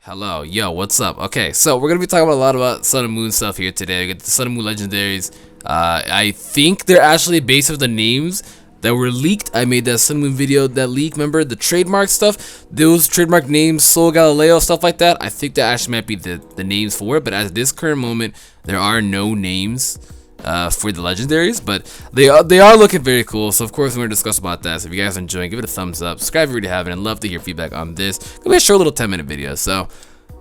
Hello, yo, what's up? Okay, so we're gonna be talking about a lot about Sun and Moon stuff here today. We got the Sun and Moon Legendaries. I think they're actually based off the names that were leaked. I made that Sun and Moon video that leak. Remember the trademark stuff? Those trademark names, SOLGALEO, stuff like that. I think that actually might be the names for it. But at this current moment, there are no names for the legendaries, but they are looking very cool. So of course we're gonna discuss about that. So if you guys are enjoying, give it a thumbs up, subscribe if you already haven't, and love to hear feedback on this. Gonna be a short little 10-minute video. So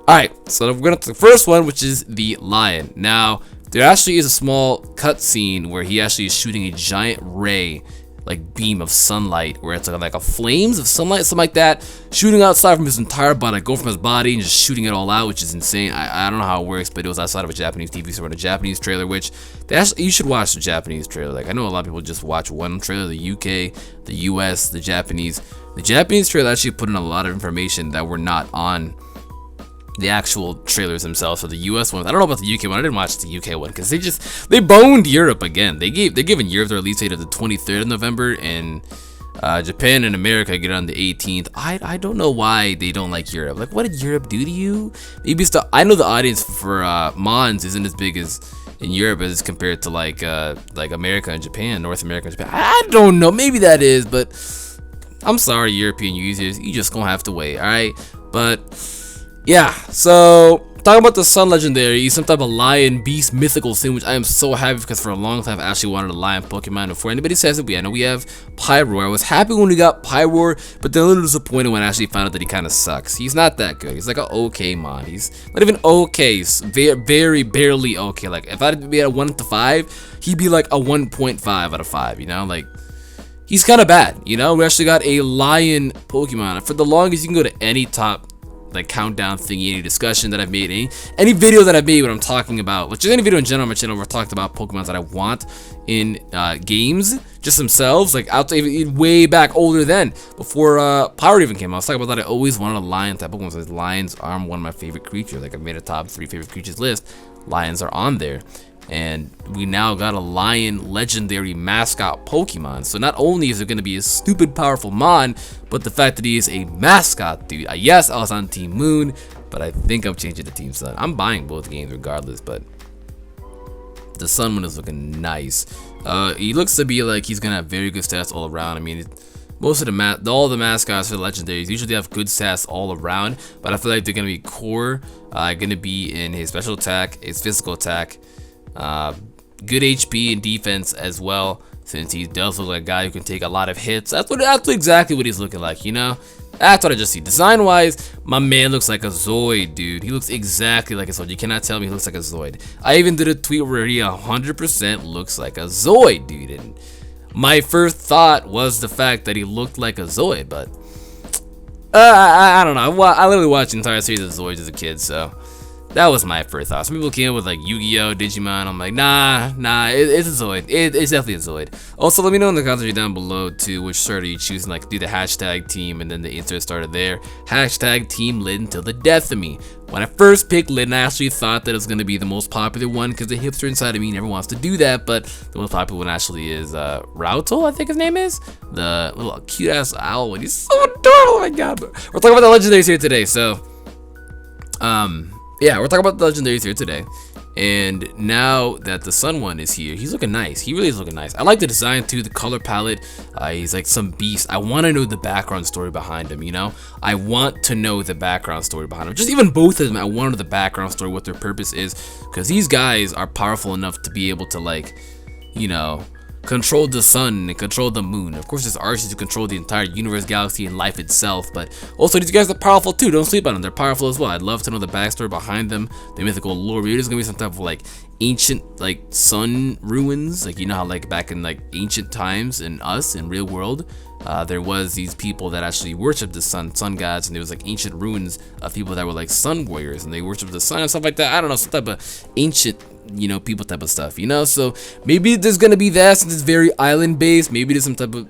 alright, so we're gonna to the first one, which is the lion. Now there actually is a small cutscene where he actually is shooting a giant ray, like beam of sunlight, where it's like a flames of sunlight, something like that, shooting outside from his entire body, like go from his body and just shooting it all out, which is insane. I don't know how it works, but it was outside of a Japanese TV show, a Japanese trailer, which they actually, you should watch the Japanese trailer. Like I know a lot of people just watch one trailer, the UK, the US, the Japanese. The Japanese trailer actually put in a lot of information that were not on the actual trailers themselves. For the US ones, I don't know about the UK one. I didn't watch the UK one because they boned Europe again. They're giving Europe their release date of the 23rd of November, and Japan and America get it on the 18th. I don't know why they don't like Europe. Like, what did Europe do to you? Maybe it's I know the audience for Mons isn't as big as in Europe as compared to like America and Japan, North America and Japan. I don't know. Maybe that is, but I'm sorry, European users. You just gonna have to wait. All right, but yeah, so talking about the Sun Legendary, some type of lion beast mythical thing, which I am so happy because for a long time I actually wanted a lion Pokemon. Before anybody says it, I know we have Pyroar. I was happy when we got Pyroar, but then a little disappointed when I actually found out that he kind of sucks. He's not that good. He's like an okay mon. He's not even okay. Very barely okay. Like if I'd be at a 1 to 5, he'd be like a 1.5 out of 5. You know, like he's kind of bad. You know, we actually got a lion Pokemon. For the longest, you can go to any top like countdown thingy, any discussion that I've made, any video that I've made when I'm talking about, which is any video in general on my channel where I've talked about Pokemon that I want in games, just themselves, like out to even way back older than before Power even came out. I was talking about that I always wanted a lion type Pokemon. So lions are one of my favorite creatures. Like I've made a top 3 favorite creatures list. Lions are on there. And we now got a lion legendary mascot Pokemon. So not only is it going to be a stupid powerful mon, but the fact that he is a mascot, dude. Yes, I was on Team Moon, but I think I'm changing to Team Sun. I'm buying both games regardless, but the Sun one is looking nice. He looks to be like he's going to have very good stats all around. I mean, most of all the mascots for the legendaries usually have good stats all around, but I feel like they're going to be core, going to be in his special attack, his physical attack, good HP and defense as well, since he does look like a guy who can take a lot of hits. That's exactly what he's looking like, you know. That's what I just see. Design wise, my man looks like a Zoid, dude. He looks exactly like a Zoid. You cannot tell me he looks like a Zoid. I even did a tweet where he 100% looks like a Zoid, dude, and my first thought was the fact that he looked like a Zoid, but I don't know. I literally watched the entire series of Zoids as a kid, so that was my first thought. Some people came up with like Yu-Gi-Oh, Digimon. I'm like, nah, it's a Zoid. It's definitely a Zoid. Also, let me know in the comments down below too, which shirt are you choosing? Like, do the hashtag team, and then the insert started there. Hashtag team Litten till the death of me. When I first picked Litten, I actually thought that it was gonna be the most popular one because the hipster inside of me never wants to do that. But the most popular one actually is Rautel, I think his name is. The little cute ass owl one. He's so adorable. Oh my god. But we're talking about the legendaries here today, so yeah, we're talking about the legendaries here today. And now that the Sun one is here, he's looking nice. He really is looking nice. I like the design too, the color palette. He's like some beast. I want to know the background story behind him, you know? I want to know the background story behind him. Just even both of them, I want to know the background story, what their purpose is. Because these guys are powerful enough to be able to, like, you know, control the sun and control the moon. Of course, there's artists to control the entire universe, galaxy, and life itself, but also these guys are powerful too. Don't sleep on them. They're powerful as well. I'd love to know the backstory behind them, the mythical lore. Maybe there's gonna be some type of like ancient like sun ruins, like you know how like back in like ancient times in real world, there was these people that actually worshiped the sun gods, and there was like ancient ruins of people that were like sun warriors, and they worshiped the sun and stuff like that. I don't know, some type of ancient, you know, people type of stuff, you know. So maybe there's gonna be that, since it's very island based. Maybe there's some type of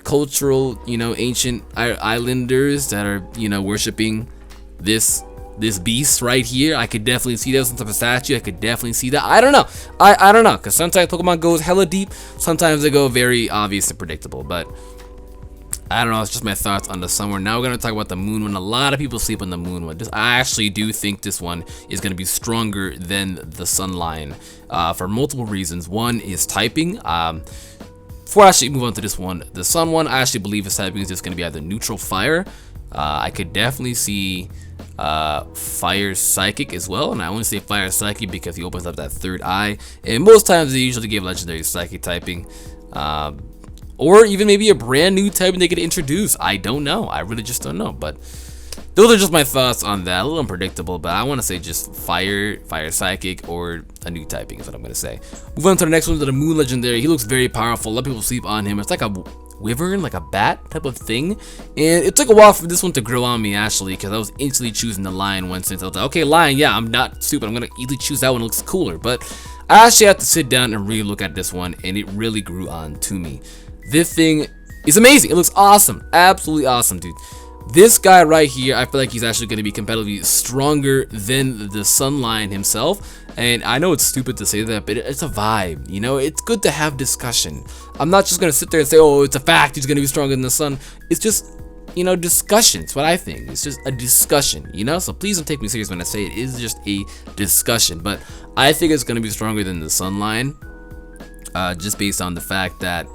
cultural, you know, ancient islanders that are, you know, worshiping this beast right here. I could definitely see that, some type of statue. I could definitely see that. I don't know. I don't know, because sometimes Pokemon goes hella deep, sometimes they go very obvious and predictable. But I don't know, it's just my thoughts on the sun one. Now we're going to talk about the moon one. A lot of people sleep on the moon one. I actually do think this one is going to be stronger than the sun line for multiple reasons. One is typing. Before I actually move on to this one, the sun one, I actually believe his typing is just going to be either neutral fire. I could definitely see fire psychic as well, and I only say fire psychic because he opens up that third eye, and most times they usually give legendary psychic typing. Or even maybe a brand new typing they could introduce. I don't know. I really just don't know. But those are just my thoughts on that. A little unpredictable, but I want to say just fire psychic, or a new typing is what I'm going to say. Move on to the next one, to the moon legendary. He looks very powerful. A lot of people sleep on him. It's like a wyvern, like a bat type of thing. And it took a while for this one to grow on me, actually, because I was instantly choosing the lion one, since I was like, okay, lion, yeah, I'm not stupid. I'm going to easily choose that one. It looks cooler. But I actually have to sit down and really look at this one, and it really grew on to me. This thing is amazing. It looks awesome. Absolutely awesome, dude. This guy right here, I feel like he's actually going to be competitively stronger than the Sun Lion himself. And I know it's stupid to say that, but it's a vibe. You know, it's good to have discussion. I'm not just going to sit there and say, oh, it's a fact he's going to be stronger than the Sun. It's just, you know, discussion. It's what I think. It's just a discussion, you know? So please don't take me serious when I say it is just a discussion. But I think it's going to be stronger than the Sun Lion, just based on the fact that,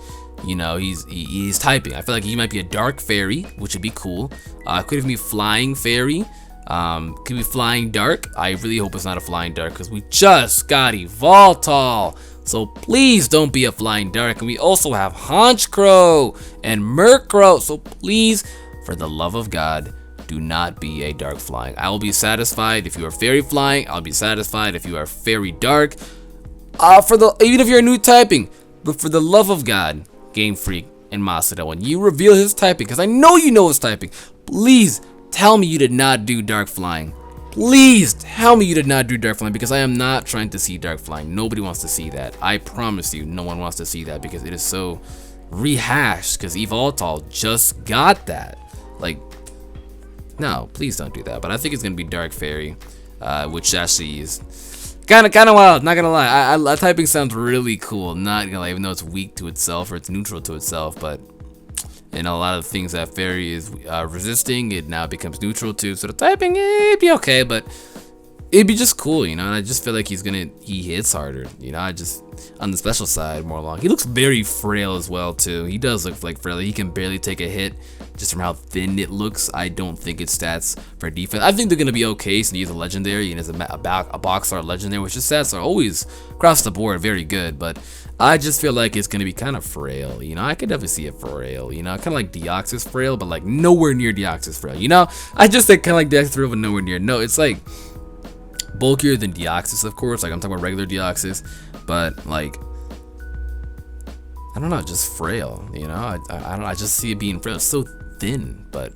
you know, he's typing. I feel like he might be a dark fairy, which would be cool. Could even be flying fairy. Could be flying dark. I really hope it's not a flying dark, because we just got Evoltol. So please don't be a flying dark. And we also have Honchkrow and Murkrow. So please, for the love of God, do not be a dark flying. I will be satisfied if you are fairy flying. I'll be satisfied if you are fairy dark. Even if you're new typing, but for the love of God, Game Freak and Masada, when you reveal his typing, because I know you know his typing, please tell me you did not do dark flying. Please tell me you did not do dark flying, because I am not trying to see dark flying. Nobody wants to see that. I promise you, no one wants to see that, because it is so rehashed, because Evoltol just got that. Like, no, please don't do that. But I think it's gonna be dark fairy, which actually is kind of wild, not gonna lie. Typing sounds really cool, not gonna lie, even though it's weak to itself, or it's neutral to itself. But in a lot of things that fairy is resisting, it now becomes neutral to. So the typing, it'd be okay, but it'd be just cool, you know. And I just feel like he hits harder, you know. I just, on the special side, more long. He looks very frail as well too. He does look like frail. He can barely take a hit just from how thin it looks. I don't think it's stats for defense. I think they're gonna be okay since he's a legendary and is a box art legendary, which his stats are always across the board very good. But I just feel like it's gonna be kind of frail, you know. I could definitely see it frail, you know, kind of like Deoxys frail, but like nowhere near Deoxys frail, you know. I just think kind of like Deoxys frail, but nowhere near. No, it's like bulkier than Deoxys, of course. Like I'm talking about regular Deoxys, but like, I don't know, just frail, you know. I just see it being frail. It's so thin, but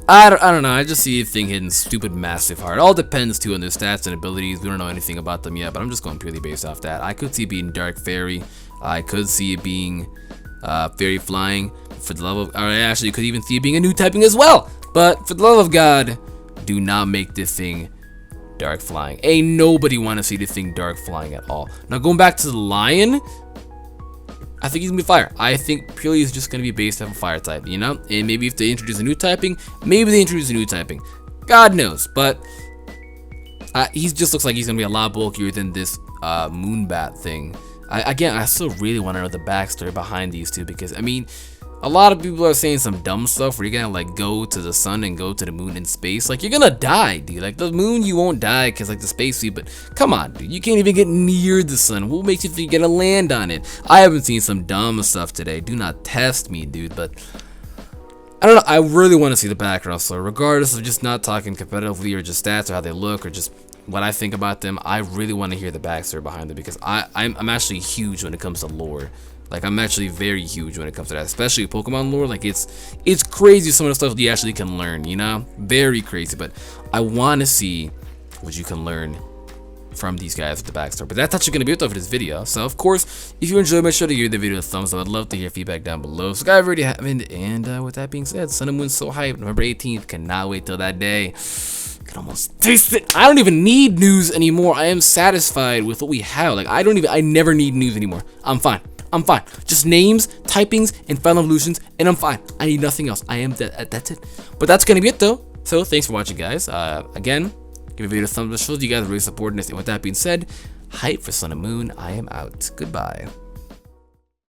I don't know. I just see a thing hitting stupid massive hard. It all depends too on their stats and abilities. We don't know anything about them yet, but I'm just going purely based off that. I could see it being dark fairy. I could see it being fairy flying. For the love of, or actually, you could even see it being a new typing as well. But for the love of God, do not make this thing dark flying. Ain't nobody want to see this thing dark flying at all. Now going back to the lion, I think he's gonna be fire. I think purely he's just gonna be based off a fire type, you know. And maybe if they introduce a new typing, maybe they introduce a new typing. God knows. But he just looks like he's gonna be a lot bulkier than this Moonbat thing. Again, I still really want to know the backstory behind these two, because I mean, a lot of people are saying some dumb stuff where you're gonna like go to the sun and go to the moon in space. Like, you're gonna die, dude. Like, the moon you won't die because like the spacesuit, but come on, dude, you can't even get near the sun. What makes you think you're gonna land on it? I haven't seen some dumb stuff today. Do not test me, dude. But I don't know. I really want to see the background. So regardless of just not talking competitively or just stats or how they look or just what I think about them, I really want to hear the backstory behind them, because I'm actually huge when it comes to lore. Like, I'm actually very huge when it comes to that, especially Pokemon lore. Like, it's crazy some of the stuff you actually can learn, you know? Very crazy, but I want to see what you can learn from these guys with the backstory. But that's actually going to be it for this video. So, of course, if you enjoyed, make sure to give the video a thumbs up. I'd love to hear feedback down below. So, guys, already happened. And with that being said, Sun and Moon's so hyped. November 18th. Cannot wait till that day. Can almost taste it. I don't even need news anymore. I am satisfied with what we have. Like, I never need news anymore. I'm fine. I'm fine. Just names, typings, and final evolutions, and I'm fine. I need nothing else. I am dead. That's it. But that's gonna be it though. So thanks for watching, guys. Again, give a video a thumbs up. Shows you guys really supporting this. And with that being said, hype for Sun and Moon. I am out. Goodbye.